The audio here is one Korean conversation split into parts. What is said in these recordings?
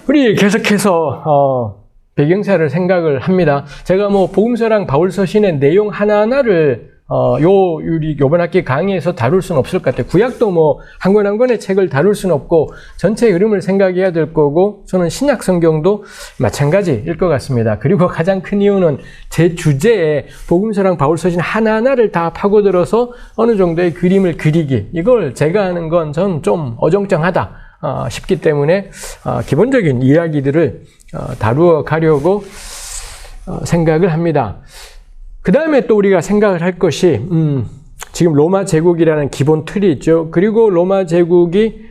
우리 계속해서 배경사를 생각을 합니다. 제가 복음서랑 바울서 신의 내용 하나하나를 우리 요번 학기 강의에서 다룰 수는 없을 것 같아요. 구약도 한 권 한 권의 책을 다룰 수는 없고 전체의 흐름을 생각해야 될 거고, 저는 신약 성경도 마찬가지일 것 같습니다. 그리고 가장 큰 이유는 제 주제에 복음서랑 바울서신 하나하나를 다 파고들어서 어느 정도의 그림을 그리기, 이걸 제가 하는 건 전 좀 어정쩡하다 싶기 때문에 기본적인 이야기들을 다루어 가려고 생각을 합니다. 그 다음에 또 우리가 생각을 할 것이 지금 로마 제국이라는 기본 틀이 있죠. 그리고 로마 제국이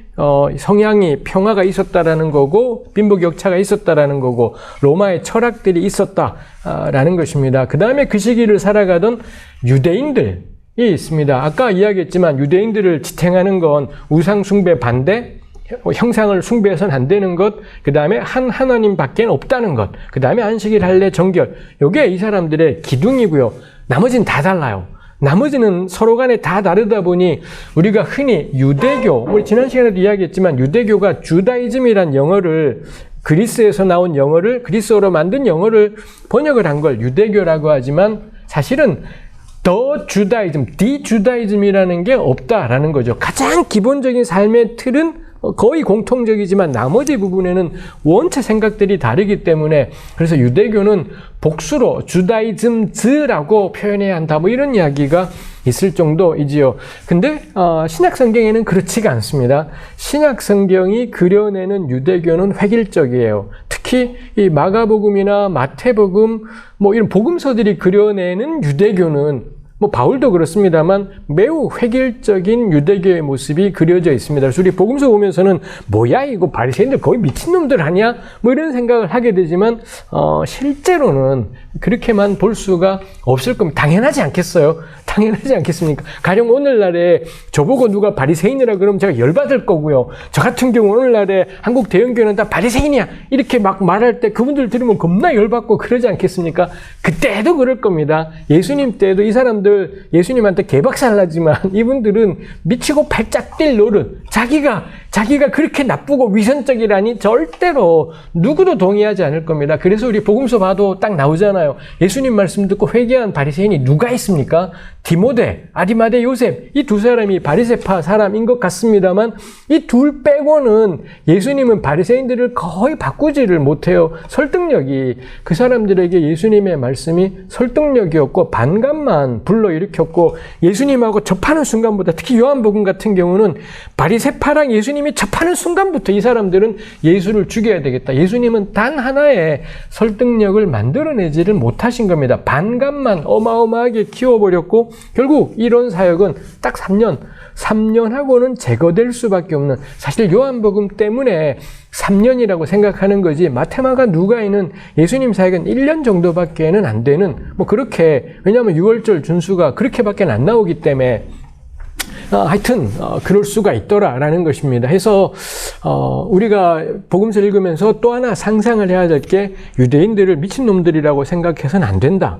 성향이 평화가 있었다라는 거고, 빈부격차가 있었다라는 거고, 로마의 철학들이 있었다라는 것입니다. 그 다음에 그 시기를 살아가던 유대인들이 있습니다. 아까 이야기했지만 유대인들을 지탱하는 건 우상 숭배 반대, 형상을 숭배해서는 안 되는 것, 그 다음에 한 하나님밖에 없다는 것, 그 다음에 안식일 할례 정결, 요게 이 사람들의 기둥이고요. 나머지는 다 달라요. 나머지는 서로 간에 다 다르다 보니 우리가 흔히 유대교, 우리 지난 시간에도 이야기했지만 유대교가 주다이즘이란 영어를, 그리스에서 나온 영어를, 그리스어로 만든 영어를 번역을 한 걸 유대교라고 하지만 사실은 더 주다이즘, 디주다이즘이라는 게 없다라는 거죠. 가장 기본적인 삶의 틀은 거의 공통적이지만 나머지 부분에는 원체 생각들이 다르기 때문에, 그래서 유대교는 복수로 주다이즘즈라고 표현해야 한다, 이런 이야기가 있을 정도이지요. 근데 신약 성경에는 그렇지가 않습니다. 신약 성경이 그려내는 유대교는 획일적이에요. 특히 이 마가복음이나 마태복음 이런 복음서들이 그려내는 유대교는 바울도 그렇습니다만 매우 획일적인 유대교의 모습이 그려져 있습니다. 그래서 우리 복음서 보면서는 뭐야 이거 바리새인들 거의 미친놈들 아니야? 이런 생각을 하게 되지만 실제로는 그렇게만 볼 수가 없을 겁니다. 당연하지 않겠어요? 당연하지 않겠습니까? 가령 오늘날에 저보고 누가 바리새인이라 그러면 제가 열받을 거고요. 저 같은 경우 오늘날에 한국 대형교회는 다 바리새인이야 이렇게 막 말할 때 그분들 들으면 겁나 열받고 그러지 않겠습니까? 그때도 그럴 겁니다. 예수님 때도 이 사람들 예수님한테 개박살나지만 이분들은 미치고 발짝 뛸 노릇, 자기가 그렇게 나쁘고 위선적이라니 절대로 누구도 동의하지 않을 겁니다. 그래서 우리 복음서 봐도 딱 나오잖아요. 예수님 말씀 듣고 회개한 바리새인이 누가 있습니까? 디모데, 아리마대 요셉, 이 두 사람이 바리새파 사람인 것 같습니다만 이 둘 빼고는 예수님은 바리새인들을 거의 바꾸지를 못해요. 설득력이, 그 사람들에게 예수님의 말씀이 설득력이었고 반감만 불러일으켰고, 예수님하고 접하는 순간부터, 특히 요한복음 같은 경우는 바리새파랑 예수님이 접하는 순간부터 이 사람들은 예수를 죽여야 되겠다. 예수님은 단 하나의 설득력을 만들어내지를 못하신 겁니다. 반감만 어마어마하게 키워버렸고 결국 이런 사역은 딱 3년 하고는 제거될 수밖에 없는, 사실 요한복음 때문에 3년이라고 생각하는 거지 마테마가 누가에는 예수님 사역은 1년 정도밖에는 안 되는, 그렇게, 왜냐하면 6월절 준수가 그렇게밖에 안 나오기 때문에 하여튼 그럴 수가 있더라라는 것입니다. 해서 우리가 복음서를 읽으면서 또 하나 상상을 해야 될 게 유대인들을 미친놈들이라고 생각해서는 안 된다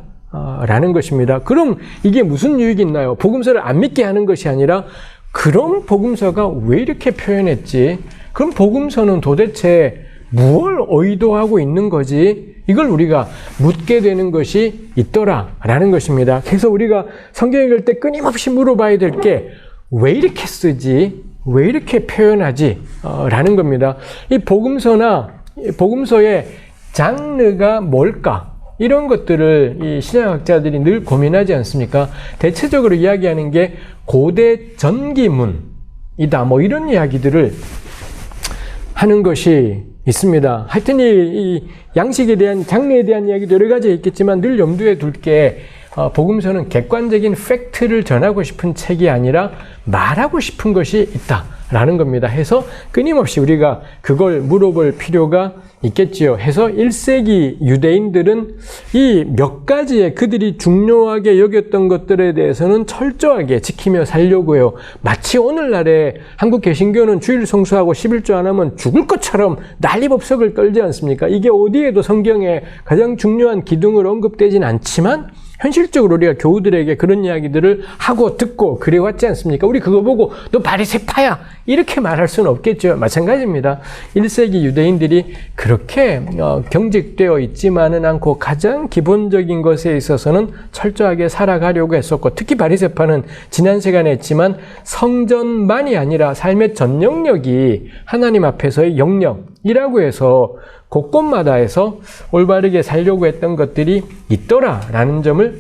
라는 것입니다. 그럼 이게 무슨 유익이 있나요? 복음서를 안 믿게 하는 것이 아니라, 그럼 복음서가 왜 이렇게 표현했지? 그럼 복음서는 도대체 무엇을 의도하고 있는 거지? 이걸 우리가 묻게 되는 것이 있더라라는 것입니다. 그래서 우리가 성경 읽을 때 끊임없이 물어봐야 될 게 왜 이렇게 쓰지? 왜 이렇게 표현하지? 라는 겁니다. 이 복음서의 장르가 뭘까? 이런 것들을 이 신약학자들이 늘 고민하지 않습니까? 대체적으로 이야기하는 게 고대 전기문이다, 이런 이야기들을 하는 것이 있습니다. 하여튼 이 양식에 대한, 장르에 대한 이야기도 여러 가지 있겠지만 늘 염두에 둘 게 복음서는 객관적인 팩트를 전하고 싶은 책이 아니라 말하고 싶은 것이 있다라는 겁니다. 해서 끊임없이 우리가 그걸 물어볼 필요가 있겠지요. 해서 1세기 유대인들은 이 몇 가지의 그들이 중요하게 여겼던 것들에 대해서는 철저하게 지키며 살려고 해요. 마치 오늘날에 한국 개신교는 주일 성수하고 11조 안 하면 죽을 것처럼 난리법석을 떨지 않습니까? 이게 어디에도 성경에 가장 중요한 기둥으로 언급되진 않지만 현실적으로 우리가 교우들에게 그런 이야기들을 하고 듣고 그래왔지 않습니까? 우리 그거 보고 너 바리새파야 이렇게 말할 수는 없겠죠. 마찬가지입니다. 1세기 유대인들이 그렇게 경직되어 있지만은 않고 가장 기본적인 것에 있어서는 철저하게 살아가려고 했었고, 특히 바리새파는 지난 시간에 했지만 성전만이 아니라 삶의 전 영역이 하나님 앞에서의 영역이라고 해서 곳곳마다 해서 올바르게 살려고 했던 것들이 있더라라는 점을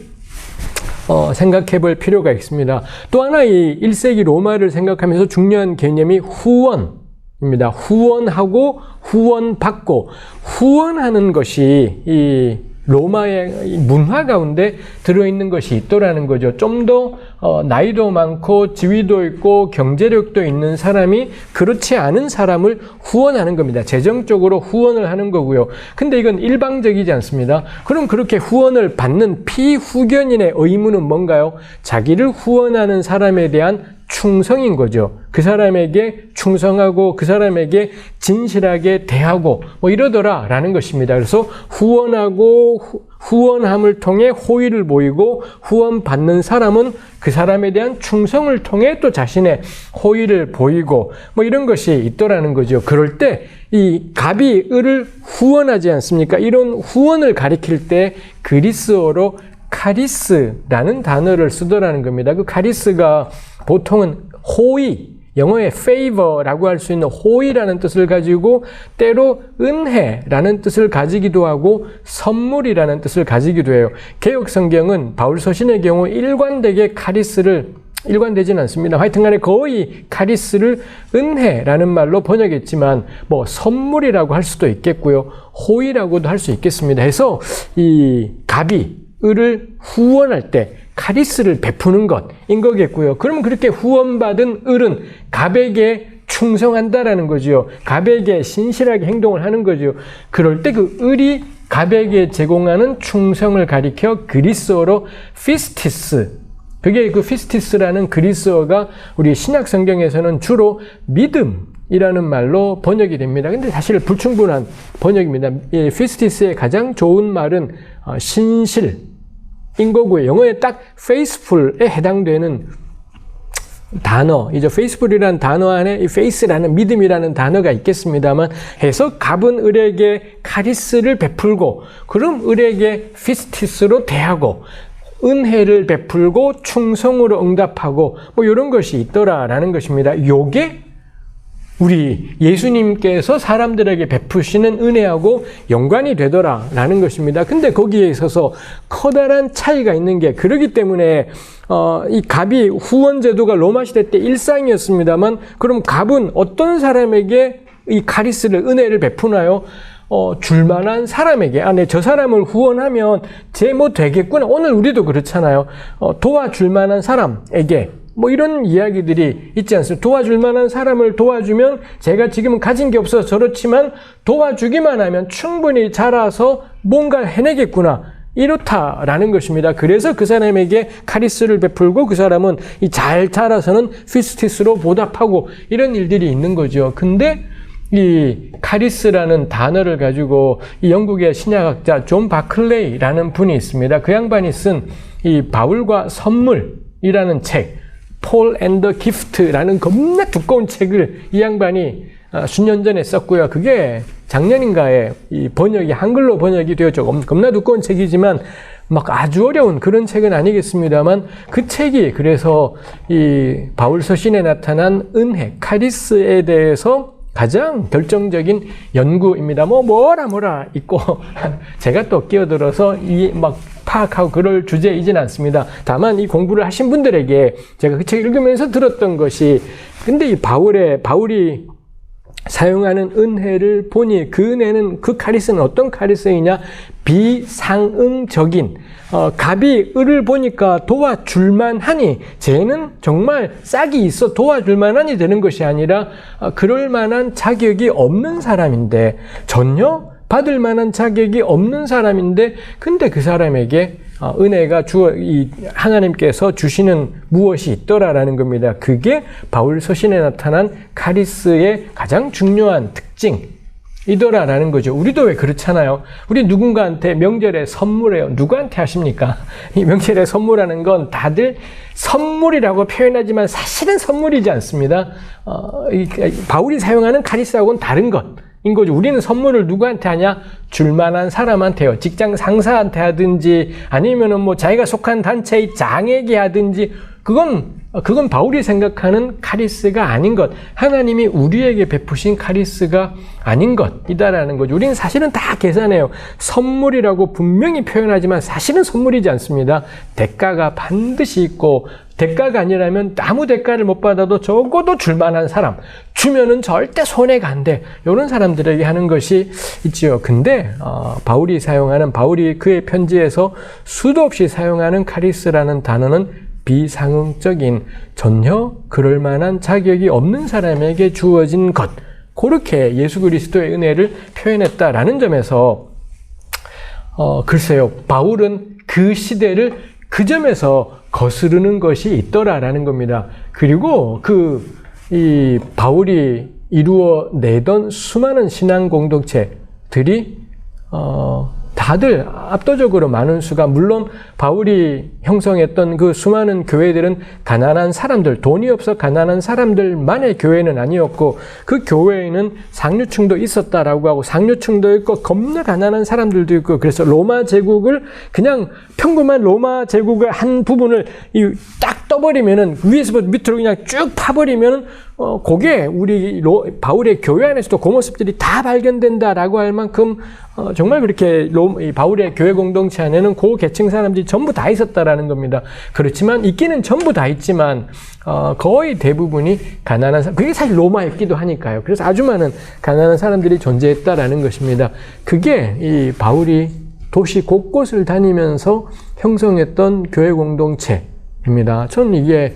생각해 볼 필요가 있습니다. 또 하나 이 1세기 로마를 생각하면서 중요한 개념이 후원입니다. 후원하고 후원받고, 후원하는 것이 이 로마의 문화 가운데 들어있는 것이 있더라는 거죠. 좀 더 나이도 많고 지위도 있고 경제력도 있는 사람이 그렇지 않은 사람을 후원하는 겁니다. 재정적으로 후원을 하는 거고요. 근데 이건 일방적이지 않습니다. 그럼 그렇게 후원을 받는 피후견인의 의무는 뭔가요? 자기를 후원하는 사람에 대한 충성인 거죠. 그 사람에게 충성하고 그 사람에게 진실하게 대하고 뭐 이러더라라는 것입니다. 그래서 후원하고 후원함을 통해 호의를 보이고, 후원받는 사람은 그 사람에 대한 충성을 통해 또 자신의 호의를 보이고 뭐 이런 것이 있더라는 거죠. 그럴 때 이 갑이 을을 후원하지 않습니까? 이런 후원을 가리킬 때 그리스어로 카리스라는 단어를 쓰더라는 겁니다. 그 카리스가 보통은 호의, 영어의 favor라고 할 수 있는 호의라는 뜻을 가지고 때로 은혜라는 뜻을 가지기도 하고 선물이라는 뜻을 가지기도 해요. 개역 성경은 바울 서신의 경우 일관되게 카리스를, 일관되지는 않습니다. 하여튼간에 거의 카리스를 은혜라는 말로 번역했지만 뭐 선물이라고 할 수도 있겠고요, 호의라고도 할 수 있겠습니다. 해서 이 갑이 을을 후원할 때 카리스를 베푸는 것인 거겠고요. 그러면 그렇게 후원받은 을은 갑에게 충성한다라는 거죠. 갑에게 신실하게 행동을 하는 거죠. 그럴 때 그 을이 갑에게 제공하는 충성을 가리켜 그리스어로 피스티스, 그게 그 피스티스라는 그리스어가 우리 신약 성경에서는 주로 믿음이라는 말로 번역이 됩니다. 근데 사실 불충분한 번역입니다. 이 피스티스의 가장 좋은 말은 신실 인 거고요. 영어에 딱 faithful에 해당되는 단어이죠. faithful이라는 단어 안에 이 faith라는 믿음이라는 단어가 있겠습니다만, 해서 갑은 을에게 카리스를 베풀고, 그럼 을에게 피스티스로 대하고, 은혜를 베풀고 충성으로 응답하고 뭐 이런 것이 있더라라는 것입니다. 요게 우리 예수님께서 사람들에게 베푸시는 은혜하고 연관이 되더라라는 것입니다. 근데 거기에 있어서 커다란 차이가 있는 게, 그러기 때문에 이 갑이 후원 제도가 로마 시대 때 일상이었습니다만, 그럼 갑은 어떤 사람에게 이 카리스를, 은혜를 베푸나요? 줄만한 사람에게, 네, 저 사람을 후원하면 제 뭐 되겠구나. 오늘 우리도 그렇잖아요. 도와줄 만한 사람에게 뭐 이런 이야기들이 있지 않습니까? 도와줄 만한 사람을 도와주면, 제가 지금은 가진 게 없어서 저렇지만 도와주기만 하면 충분히 자라서 뭔가 해내겠구나, 이렇다라는 것입니다. 그래서 그 사람에게 카리스를 베풀고 그 사람은 이 잘 자라서는 피스티스로 보답하고 이런 일들이 있는 거죠. 근데 이 카리스라는 단어를 가지고 이 영국의 신약학자 존 바클레이라는 분이 있습니다. 그 양반이 쓴 이 바울과 선물이라는 책, Paul and the Gift라는 겁나 두꺼운 책을 이 양반이 수년 전에 썼고요. 그게 작년인가에 이 번역이 한글로 번역이 되었죠. 겁나 두꺼운 책이지만 막 아주 어려운 그런 책은 아니겠습니다만, 그 책이 그래서 이 바울 서신에 나타난 은혜, 카리스에 대해서 가장 결정적인 연구입니다. 뭐라 있고 제가 또 끼어들어서 막 파악하고 그럴 주제이진 않습니다. 다만 이 공부를 하신 분들에게 제가 그 책 읽으면서 들었던 것이, 근데 이 바울이 사용하는 은혜를 보니 그 은혜는, 그 카리스는 어떤 카리스이냐? 비상응적인, 갑이 을을 보니까 도와줄만 하니, 쟤는 정말 싹이 있어 도와줄만 하니 되는 것이 아니라 그럴 만한 자격이 없는 사람인데, 전혀 받을 만한 자격이 없는 사람인데, 근데 그 사람에게 은혜가 하나님께서 주시는 무엇이 있더라라는 겁니다. 그게 바울 서신에 나타난 카리스의 가장 중요한 특징, 이더라라는 거죠. 우리도 왜 그렇잖아요. 우리 누군가한테 명절에 선물해요. 누구한테 하십니까? 이 명절에 선물하는 건 다들 선물이라고 표현하지만 사실은 선물이지 않습니다. 바울이 사용하는 카리스하고는 다른 것인 거죠. 우리는 선물을 누구한테 하냐? 줄만한 사람한테요. 직장 상사한테 하든지 아니면은 뭐 자기가 속한 단체의 장에게 하든지 그건 바울이 생각하는 카리스가 아닌 것, 하나님이 우리에게 베푸신 카리스가 아닌 것이다라는 거죠. 우리는 사실은 다 계산해요. 선물이라고 분명히 표현하지만 사실은 선물이지 않습니다. 대가가 반드시 있고, 대가가 아니라면 아무 대가를 못 받아도 적어도 줄만한 사람, 주면은 절대 손해가 안 돼. 이런 사람들에게 하는 것이 있지요. 근데 바울이 그의 편지에서 수도 없이 사용하는 카리스라는 단어는 비상응적인, 전혀 그럴 만한 자격이 없는 사람에게 주어진 것, 그렇게 예수 그리스도의 은혜를 표현했다라는 점에서 글쎄요, 바울은 그 시대를 그 점에서 거스르는 것이 있더라라는 겁니다. 그리고 이 바울이 이루어내던 수많은 신앙 공동체들이 다들 압도적으로 많은 수가, 물론 바울이 형성했던 그 수많은 교회들은 가난한 사람들, 돈이 없어 가난한 사람들만의 교회는 아니었고, 그 교회에는 상류층도 있었다라고 하고, 상류층도 있고 겁나 가난한 사람들도 있고, 그래서 로마 제국을 그냥 평범한 로마 제국의 한 부분을 딱 떠버리면은, 위에서부터 밑으로 그냥 쭉 파버리면은 그게 우리 바울의 교회 안에서도 그 모습들이 다 발견된다라고 할 만큼 정말 그렇게 바울의 교회 공동체 안에는 그 계층 사람들이 전부 다 있었다라는 겁니다. 그렇지만 있기는 전부 다 있지만 거의 대부분이 가난한 사람, 그게 사실 로마였기도 하니까요. 그래서 아주 많은 가난한 사람들이 존재했다라는 것입니다. 그게 이 바울이 도시 곳곳을 다니면서 형성했던 교회 공동체입니다. 저는 이게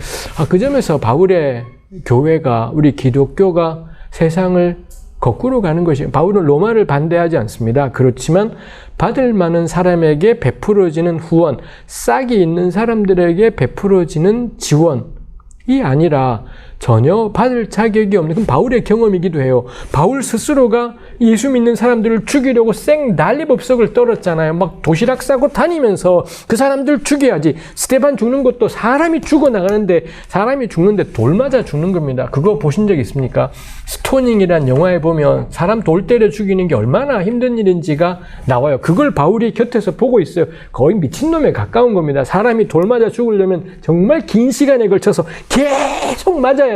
그 점에서 바울의 교회가, 우리 기독교가 세상을 거꾸로 가는 것이, 바울은 로마를 반대하지 않습니다. 그렇지만 받을 많은 사람에게 베풀어지는 후원, 싹이 있는 사람들에게 베풀어지는 지원이 아니라 전혀 받을 자격이 없는, 그건 바울의 경험이기도 해요. 바울 스스로가 예수 믿는 사람들을 죽이려고 생 난리법석을 떨었잖아요. 막 도시락 싸고 다니면서 그 사람들 죽여야지. 스데반 죽는 것도 사람이 죽어나가는데, 사람이 죽는데 돌 맞아 죽는 겁니다. 그거 보신 적 있습니까? 스토닝이란 영화에 보면 사람 돌 때려 죽이는 게 얼마나 힘든 일인지가 나와요. 그걸 바울이 곁에서 보고 있어요. 거의 미친놈에 가까운 겁니다. 사람이 돌 맞아 죽으려면 정말 긴 시간에 걸쳐서 계속 맞아야지.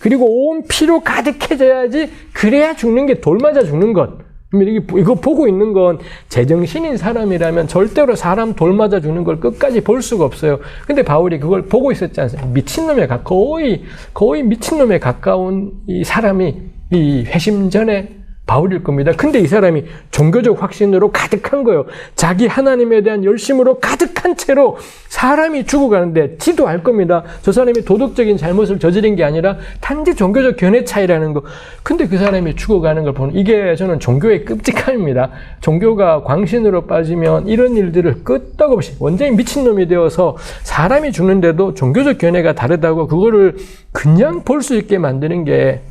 그리고 온 피로 가득해져야지. 그래야 죽는 게 돌 맞아 죽는 것. 이거 보고 있는 건 제정신인 사람이라면 절대로 사람 돌 맞아 죽는 걸 끝까지 볼 수가 없어요. 근데 바울이 그걸 보고 있었지 않습니까? 미친놈에 거의 미친놈에 가까운 이 사람이 이 회심전에 바울일 겁니다. 근데 이 사람이 종교적 확신으로 가득한 거예요. 자기 하나님에 대한 열심으로 가득한 채로 사람이 죽어가는데 지도 알 겁니다. 저 사람이 도덕적인 잘못을 저지른 게 아니라 단지 종교적 견해 차이라는 거. 근데 그 사람이 죽어가는 걸 보는, 이게 저는 종교의 끔찍함입니다. 종교가 광신으로 빠지면 이런 일들을 끄떡없이 완전히 미친놈이 되어서 사람이 죽는데도 종교적 견해가 다르다고 그거를 그냥 볼 수 있게 만드는 게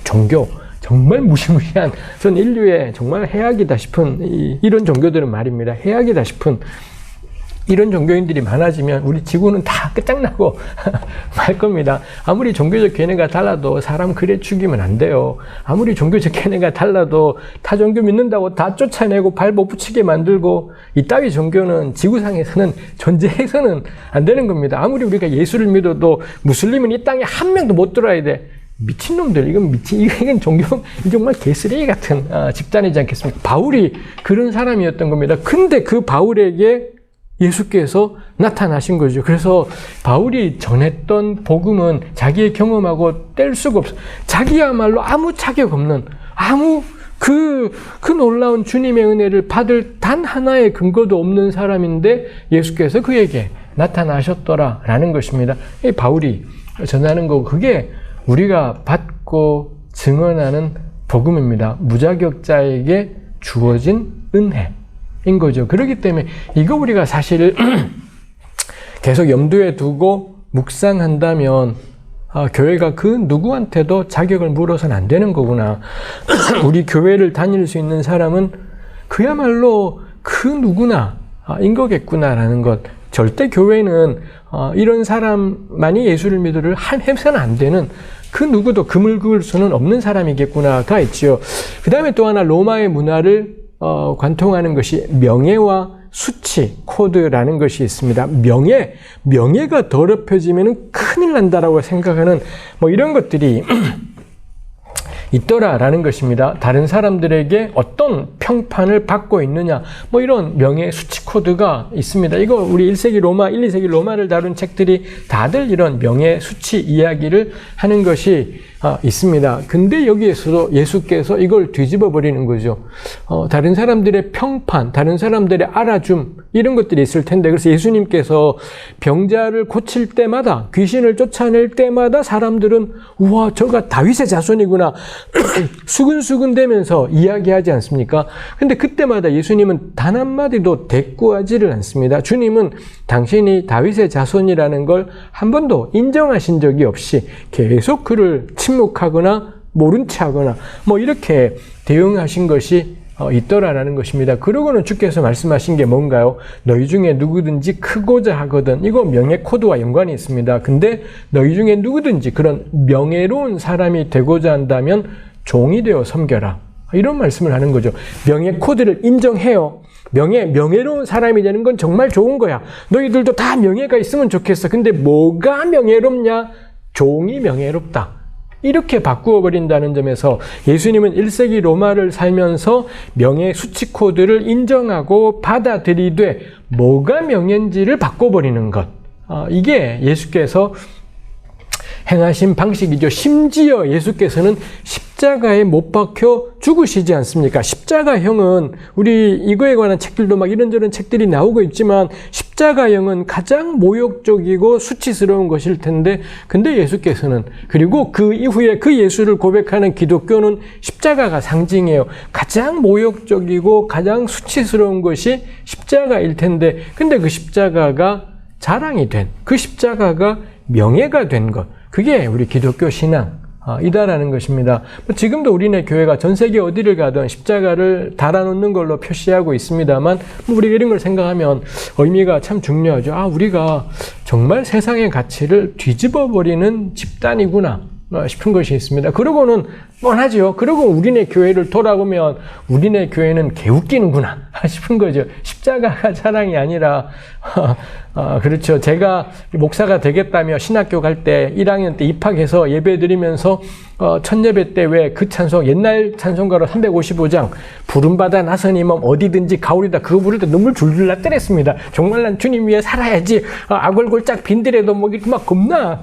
종교. 정말 무시무시한, 전 인류의 정말 해악이다 싶은 이런 종교들은 말입니다. 해악이다 싶은 이런 종교인들이 많아지면 우리 지구는 다 끝장나고 말 겁니다. 아무리 종교적 견해가 달라도 사람 그래 죽이면 안 돼요. 아무리 종교적 견해가 달라도 타 종교 믿는다고 다 쫓아내고 발 못 붙이게 만들고, 이따위 종교는 지구상에서는 존재해서는 안 되는 겁니다. 아무리 우리가 예수를 믿어도 무슬림은 이 땅에 한 명도 못 들어야 돼. 미친놈들, 이건 종교, 정말 개쓰레기 같은 집단이지 않겠습니까? 바울이 그런 사람이었던 겁니다. 근데 그 바울에게 예수께서 나타나신 거죠. 그래서 바울이 전했던 복음은 자기의 경험하고 뗄 수가 없어. 자기야말로 아무 자격 없는, 그 놀라운 주님의 은혜를 받을 단 하나의 근거도 없는 사람인데 예수께서 그에게 나타나셨더라라는 것입니다. 이 바울이 전하는 거, 그게 우리가 받고 증언하는 복음입니다. 무자격자에게 주어진 은혜인 거죠. 그렇기 때문에 이거 우리가 사실 계속 염두에 두고 묵상한다면 교회가 그 누구한테도 자격을 물어서는 안 되는 거구나. 우리 교회를 다닐 수 있는 사람은 그야말로 그 누구나 인 거겠구나라는 것. 절대 교회는 이런 사람만이 예수를 믿으를 해서는 안 되는, 그 누구도 금을 그을 수는 없는 사람이겠구나가 있지요. 그 다음에 또 하나 로마의 문화를 관통하는 것이 명예와 수치, 코드라는 것이 있습니다. 명예가 더럽혀지면 큰일 난다라고 생각하는 이런 것들이 있더라라는 것입니다. 다른 사람들에게 어떤 평판을 받고 있느냐, 이런 명예 수치 코드가 있습니다. 이거 우리 1세기 로마, 1, 2세기 로마를 다룬 책들이 다들 이런 명예 수치 이야기를 하는 것이 있습니다. 근데 여기에서도 예수께서 이걸 뒤집어 버리는 거죠. 다른 사람들의 평판, 다른 사람들의 알아줌, 이런 것들이 있을 텐데, 그래서 예수님께서 병자를 고칠 때마다, 귀신을 쫓아낼 때마다 사람들은 우와, 저가 다윗의 자손이구나 수근수근 대면서 이야기하지 않습니까? 근데 그때마다 예수님은 단 한마디도 대꾸하지를 않습니다. 주님은 당신이 다윗의 자손이라는 걸 한 번도 인정하신 적이 없이 계속 그를 침묵하거나 모른 체 하거나 이렇게 대응하신 것이 있더라라는 것입니다. 그러고는 주께서 말씀하신 게 뭔가요? 너희 중에 누구든지 크고자 하거든. 이거 명예 코드와 연관이 있습니다. 근데 너희 중에 누구든지 그런 명예로운 사람이 되고자 한다면 종이 되어 섬겨라. 이런 말씀을 하는 거죠. 명예 코드를 인정해요. 명예로운 사람이 되는 건 정말 좋은 거야. 너희들도 다 명예가 있으면 좋겠어. 근데 뭐가 명예롭냐? 종이 명예롭다. 이렇게 바꾸어 버린다는 점에서 예수님은 1세기 로마를 살면서 명예 수치 코드를 인정하고 받아들이되 뭐가 명예인지를 바꿔버리는 것. 이게 예수께서 행하신 방식이죠. 심지어 예수께서는 십자가에 못 박혀 죽으시지 않습니까? 십자가형은 우리 이거에 관한 책들도 막 이런저런 책들이 나오고 있지만 십자가형은 가장 모욕적이고 수치스러운 것일 텐데, 근데 예수께서는, 그리고 그 이후에 그 예수를 고백하는 기독교는 십자가가 상징이에요. 가장 모욕적이고 가장 수치스러운 것이 십자가일 텐데, 근데 그 십자가가 자랑이 된, 그 십자가가 명예가 된 것, 그게 우리 기독교 신앙 이다라는 것입니다. 지금도 우리네 교회가 전 세계 어디를 가든 십자가를 달아놓는 걸로 표시하고 있습니다만, 우리가 이런 걸 생각하면 의미가 참 중요하죠. 우리가 정말 세상의 가치를 뒤집어 버리는 집단이구나 싶은 것이 있습니다. 그러고는 뻔하죠. 그리고 우리네 교회를 돌아보면 우리네 교회는 개웃기는구나 싶은 거죠. 십자가가 자랑이 아니라 그렇죠. 제가 목사가 되겠다며 신학교 갈 때 1학년 때 입학해서 예배 드리면서 첫 예배 때 왜 그 찬송, 옛날 찬송가로 355장 부름받아 나서니 몸 어디든지 가오리다, 그거 부를 때 눈물 줄줄 났더랬습니다. 정말 난 주님 위해 살아야지, 악월골짝 빈들에도 이렇게 막 겁나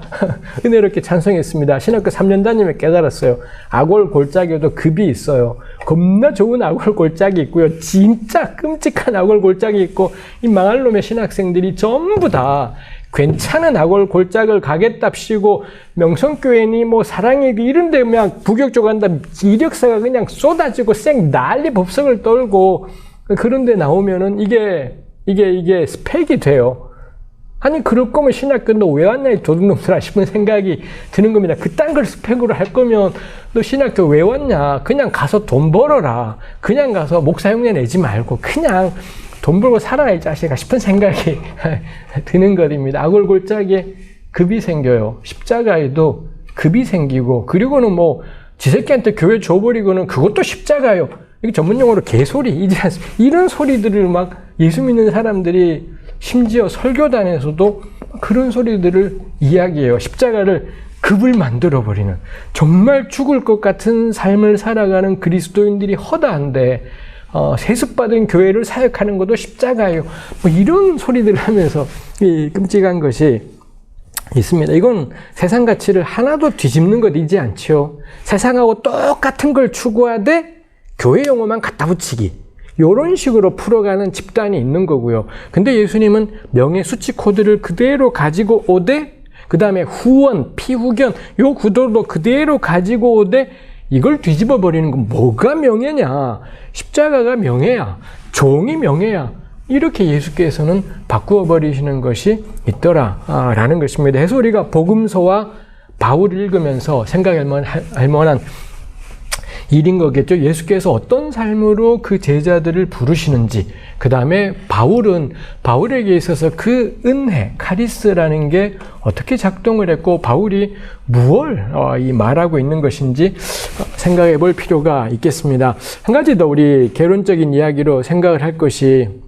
은혜롭게 찬송했습니다. 신학교 3년 다니며 깨달았어요. 악월골짝에도 급이 있어요. 겁나 좋은 악월골짝이 있고요. 진짜 끔찍한 악월골짝이 있고, 이 망할 놈의 신학생들이 전부 다 괜찮은 악월골짝을 가겠답시고, 명성교회니 사랑회비 이런 데 그냥 부격조 간다 이력서가 그냥 쏟아지고 쌩 난리 법석을 떨고, 그런 데 나오면은 이게 스펙이 돼요. 아니, 그럴 거면 신학교 너 왜 왔냐 이 도둑놈들아 싶은 생각이 드는 겁니다. 그딴 걸 스펙으로 할 거면 너 신학교 왜 왔냐, 그냥 가서 돈 벌어라, 그냥 가서 목사 흉내 내지 말고 그냥 돈 벌고 살아라 이 자식아 싶은 생각이 드는 것입니다. 악월골짝에 급이 생겨요. 십자가에도 급이 생기고, 그리고는 지새끼한테 교회 줘버리고는 그것도 십자가요. 이게 전문용어로 개소리, 이런 소리들을 막 예수 믿는 사람들이 심지어 설교단에서도 그런 소리들을 이야기해요. 십자가를 급을 만들어버리는, 정말 죽을 것 같은 삶을 살아가는 그리스도인들이 허다한데 세습받은 교회를 사역하는 것도 십자가예요. 이런 소리들을 하면서 이 끔찍한 것이 있습니다. 이건 세상 가치를 하나도 뒤집는 것이지 않죠. 세상하고 똑같은 걸 추구하되 교회 용어만 갖다 붙이기, 이런 식으로 풀어가는 집단이 있는 거고요. 근데 예수님은 명예 수치 코드를 그대로 가지고 오되, 그 다음에 후원, 피후견, 요 구도도 그대로 가지고 오되, 이걸 뒤집어 버리는 건 뭐가 명예냐? 십자가가 명예야. 종이 명예야. 이렇게 예수께서는 바꾸어 버리시는 것이 있더라 라는 것입니다. 해서 우리가 복음서와 바울을 읽으면서 생각할 만한 일인 거겠죠. 예수께서 어떤 삶으로 그 제자들을 부르시는지, 그 다음에 바울에게 있어서 그 은혜, 카리스라는 게 어떻게 작동을 했고, 바울이 무엇을 말하고 있는 것인지 생각해 볼 필요가 있겠습니다. 한 가지 더 우리 개론적인 이야기로 생각을 할 것이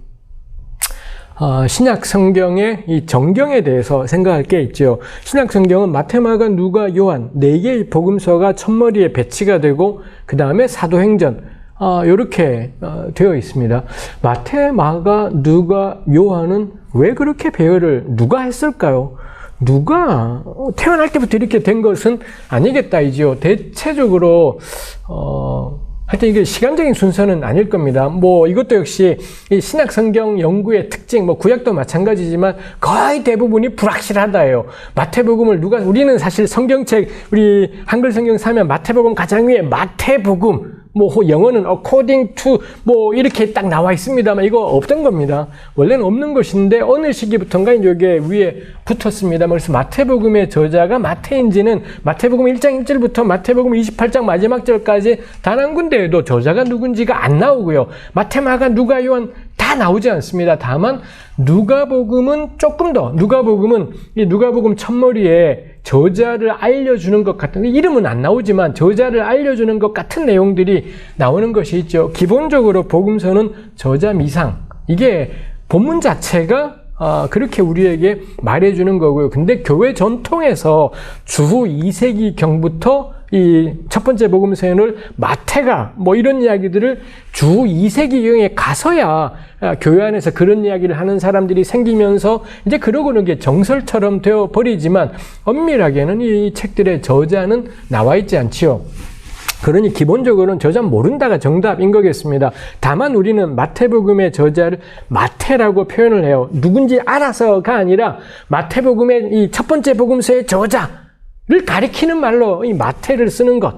신약 성경의 이 정경에 대해서 생각할 게 있죠. 신약 성경은 마태, 마가, 누가, 요한 4개의 복음서가 첫머리에 배치가 되고 그 다음에 사도행전 이렇게 되어 있습니다. 마태, 마가, 누가, 요한은 왜 그렇게 배열을 누가 했을까요? 누가 태어날 때부터 이렇게 된 것은 아니겠다이지요. 대체적으로 하여튼 이게 시간적인 순서는 아닐 겁니다. 이것도 역시 이 신약 성경 연구의 특징, 구약도 마찬가지지만 거의 대부분이 불확실하다예요. 마태복음을 우리는 사실 성경책, 우리 한글 성경 사면 마태복음 가장 위에 마태복음, 영어는 according to, 이렇게 딱 나와 있습니다만 이거 없던 겁니다. 원래는 없는 것인데 어느 시기부터인가 이게 위에 붙었습니다. 그래서 마태복음의 저자가 마태인지는 마태복음 1장 1절부터 마태복음 28장 마지막 절까지 단 한 군데에도 저자가 누군지가 안 나오고요. 마태, 마가, 누가, 요한 다 나오지 않습니다. 다만 누가복음은 조금 더, 이 누가복음 첫머리에 저자를 알려주는 것 같은, 이름은 안 나오지만 저자를 알려주는 것 같은 내용들이 나오는 것이 있죠. 기본적으로 복음서는 저자 미상, 이게 본문 자체가 그렇게 우리에게 말해주는 거고요. 근데 교회 전통에서 주후 2세기경부터 이 첫 번째 복음서에는 마태가 이런 이야기들을 주후 2세기경에 가서야 교회 안에서 그런 이야기를 하는 사람들이 생기면서 이제 그러고는 게 정설처럼 되어 버리지만 엄밀하게는 이 책들의 저자는 나와 있지 않지요. 그러니 기본적으로는 저자는 모른다가 정답인 거겠습니다. 다만 우리는 마태복음의 저자를 마태라고 표현을 해요. 누군지 알아서가 아니라 마태복음의 이 첫 번째 복음서의 저자를 가리키는 말로 이 마태를 쓰는 것,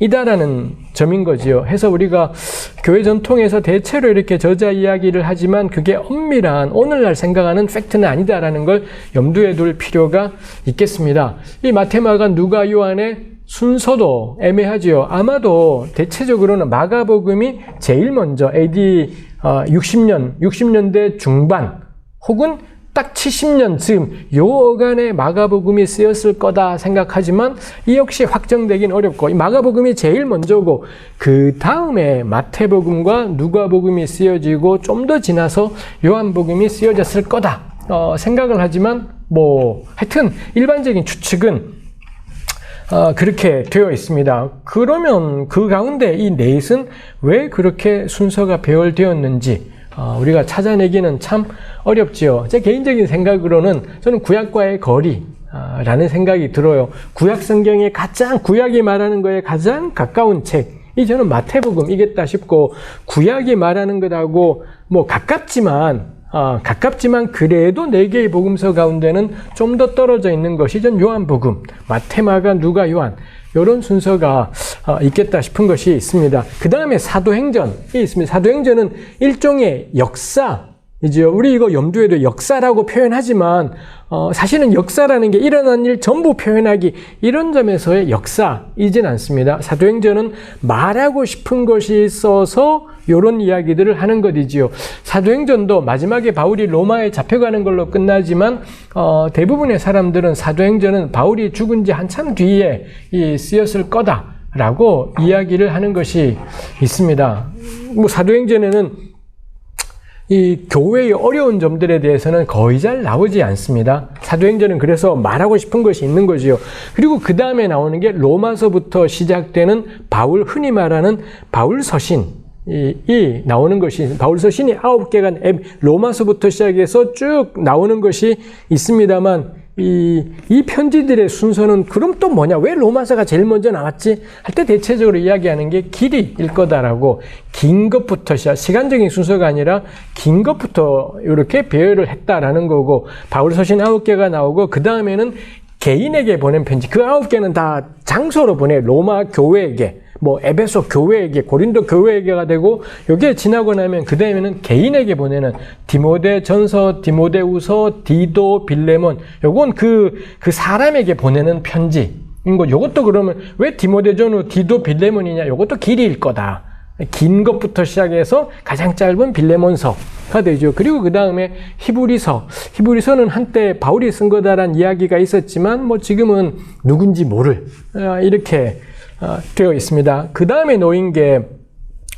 이다라는 점인 거지요. 해서 우리가 교회 전통에서 대체로 이렇게 저자 이야기를 하지만 그게 엄밀한 오늘날 생각하는 팩트는 아니다라는 걸 염두에 둘 필요가 있겠습니다. 이 마태, 마가, 누가, 요한의 순서도 애매하지요. 아마도 대체적으로는 마가복음이 제일 먼저 AD 60년대 중반 혹은 딱 70년 즈음 요 어간에 마가복음이 쓰였을 거다 생각하지만 이 역시 확정되긴 어렵고 이 마가복음이 제일 먼저고 그 다음에 마태복음과 누가복음이 쓰여지고 좀 더 지나서 요한복음이 쓰여졌을 거다 생각을 하지만 하여튼 일반적인 추측은 그렇게 되어 있습니다. 그러면 그 가운데 이 넷은 왜 그렇게 순서가 배열되었는지 우리가 찾아내기는 참 어렵지요. 제 개인적인 생각으로는 저는 구약과의 거리라는 생각이 들어요. 구약 성경의 구약이 말하는 거에 가장 가까운 책이 저는 마태복음이겠다 싶고 구약이 말하는 것하고 가깝지만 그래도 4개의 복음서 가운데는 좀 더 떨어져 있는 것이 전 요한복음, 마태, 마가, 누가, 요한 이런 순서가 있겠다 싶은 것이 있습니다. 그 다음에 사도행전이 있습니다. 사도행전은 일종의 역사이죠. 우리 이거 염두에 둬 역사라고 표현하지만 사실은 역사라는 게 일어난 일 전부 표현하기 이런 점에서의 역사이진 않습니다. 사도행전은 말하고 싶은 것이 있어서 이런 이야기들을 하는 것이지요. 사도행전도 마지막에 바울이 로마에 잡혀가는 걸로 끝나지만 대부분의 사람들은 사도행전은 바울이 죽은 지 한참 뒤에 쓰였을 거다라고 이야기를 하는 것이 있습니다. 사도행전에는 이 교회의 어려운 점들에 대해서는 거의 잘 나오지 않습니다. 사도행전은 그래서 말하고 싶은 것이 있는 거지요. 그리고 그 다음에 나오는 게 로마서부터 시작되는 흔히 말하는 바울서신 이 나오는 것이 바울서신이 9개가 로마서부터 시작해서 쭉 나오는 것이 있습니다만 이 편지들의 순서는 그럼 또 뭐냐? 왜 로마서가 제일 먼저 나왔지? 할 때 대체적으로 이야기하는 게 길이일 거다라고 긴 것부터 시간적인 순서가 아니라 긴 것부터 이렇게 배열을 했다라는 거고 바울서신 9개가 나오고 그 다음에는 개인에게 보낸 편지 그 9개는 다 장소로 보내 로마 교회에게 뭐 에베소 교회에게, 고린도 교회에게가 되고, 요게 지나고 나면 그 다음에는 개인에게 보내는 디모데 전서, 디모데후서, 디도, 빌레몬, 요건 그 사람에게 보내는 편지. 요것도 그러면 왜 디모데 전후, 디도, 빌레몬이냐? 요것도 길이일 거다. 긴 것부터 시작해서 가장 짧은 빌레몬서가 되죠. 그리고 그 다음에 히브리서는 한때 바울이 쓴 거다라는 이야기가 있었지만 뭐 지금은 누군지 모를 이렇게 되어 있습니다. 그 다음에 놓인 게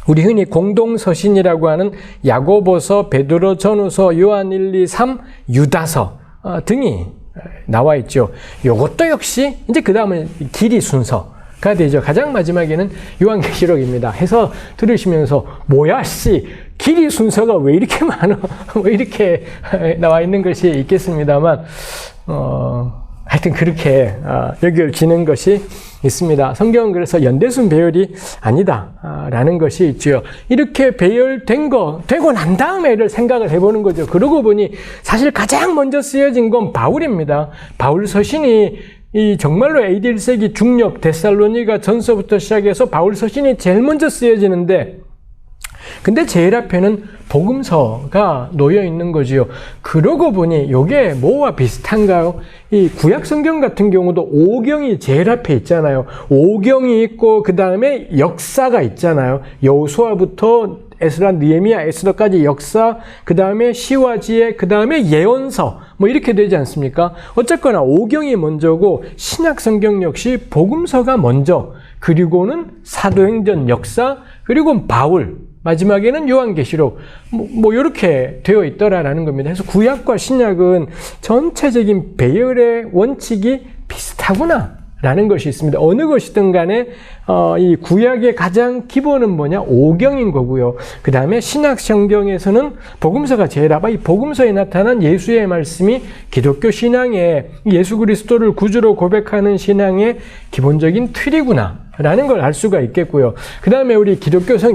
우리 흔히 공동서신이라고 하는 야고보서, 베드로 전후서, 요한 1, 2, 3, 유다서 등이 나와 있죠. 요것도 역시 이제 그 다음은 길이 순서가 되죠. 가장 마지막에는 요한계시록입니다. 해서 들으시면서 뭐야 씨 길이 순서가 왜 이렇게 많아? 왜 이렇게 나와 있는 것이 있겠습니다만 하여튼 그렇게 여겨지는 것이 있습니다. 성경은 그래서 연대순 배열이 아니다 라는 것이 있죠. 이렇게 배열된 거 되고 난 다음에를 생각을 해보는 거죠. 그러고 보니 사실 가장 먼저 쓰여진 건 바울입니다. 바울 서신이 이 정말로 AD 1세기 중엽 데살로니가 전서부터 시작해서 바울 서신이 제일 먼저 쓰여지는데 근데 제일 앞에는 복음서가 놓여 있는 거지요. 그러고 보니 이게 뭐와 비슷한가요? 이 구약 성경 같은 경우도 오경이 제일 앞에 있잖아요. 오경이 있고 그 다음에 역사가 있잖아요. 여호수아부터 에스라, 느헤미야, 에스더까지 역사, 그 다음에 시와지에, 그 다음에 예언서, 뭐 이렇게 되지 않습니까? 어쨌거나 오경이 먼저고 신약 성경 역시 복음서가 먼저, 그리고는 사도행전 역사, 그리고 바울, 마지막에는 요한계시록, 뭐 이렇게 되어 있더라라는 겁니다. 그래서 구약과 신약은 전체적인 배열의 원칙이 비슷하구나 라는 것이 있습니다. 어느 것이든 간에 이 구약의 가장 기본은 뭐냐? 오경인 거고요. 그 다음에 신약 성경에서는 복음서가 제일 앞에, 이 복음서에 나타난 예수의 말씀이 기독교 신앙의 예수 그리스도를 구주로 고백하는 신앙의 기본적인 틀이구나 라는 걸 알 수가 있겠고요. 그 다음에 우리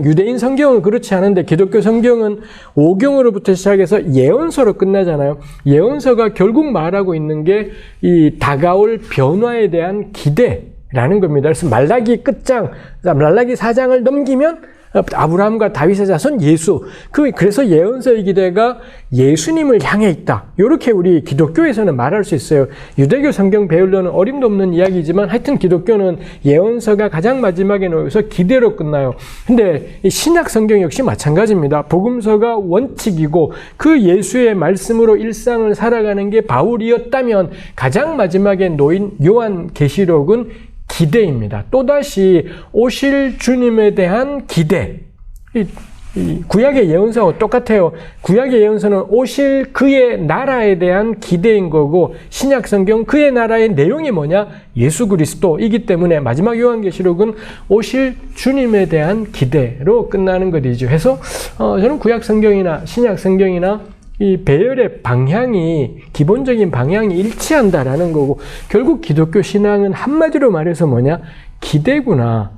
유대인 성경은 그렇지 않은데 기독교 성경은 오경으로부터 시작해서 예언서로 끝나잖아요. 예언서가 결국 말하고 있는 게 이 다가올 변화에 대한 기대라는 겁니다. 그래서 말라기 끝장, 말라기 4장을 넘기면 아브라함과 다윗의 자손 예수. 그래서 예언서의 기대가 예수님을 향해 있다. 이렇게 우리 기독교에서는 말할 수 있어요. 유대교 성경 배울로는 어림도 없는 이야기지만 하여튼 기독교는 예언서가 가장 마지막에 놓여서 기대로 끝나요. 근데 신약 성경 역시 마찬가지입니다. 복음서가 원칙이고 그 예수의 말씀으로 일상을 살아가는 게 바울이었다면 가장 마지막에 놓인 요한계시록은 기대입니다. 또다시 오실 주님에 대한 기대. 이 구약의 예언서와 똑같아요. 구약의 예언서는 오실 그의 나라에 대한 기대인 거고 신약 성경 그의 나라의 내용이 뭐냐? 예수 그리스도이기 때문에 마지막 요한계시록은 오실 주님에 대한 기대로 끝나는 것이죠. 해서 저는 구약 성경이나 신약 성경이나 이 배열의 방향이, 기본적인 방향이 일치한다라는 거고, 결국 기독교 신앙은 한마디로 말해서 뭐냐? 기대구나.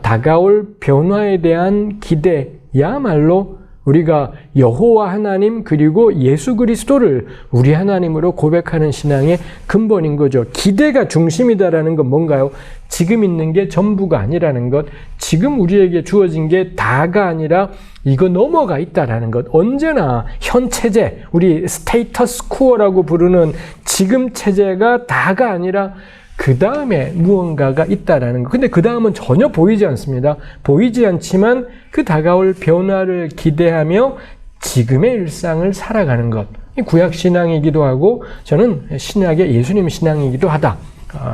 다가올 변화에 대한 기대야말로 우리가 여호와 하나님 그리고 예수 그리스도를 우리 하나님으로 고백하는 신앙의 근본인 거죠. 기대가 중심이다라는 건 뭔가요? 지금 있는 게 전부가 아니라는 것, 지금 우리에게 주어진 게 다가 아니라 이거 넘어가 있다라는 것. 언제나 현 체제, 우리 스테이터스 쿠어라고 부르는 지금 체제가 다가 아니라 그 다음에 무언가가 있다라는 것. 근데 그 다음은 전혀 보이지 않습니다. 보이지 않지만 그 다가올 변화를 기대하며 지금의 일상을 살아가는 것. 구약 신앙이기도 하고 저는 신약의 예수님 신앙이기도 하다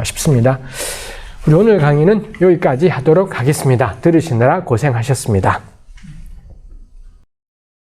싶습니다. 우리 오늘 강의는 여기까지 하도록 하겠습니다. 들으시느라 고생하셨습니다.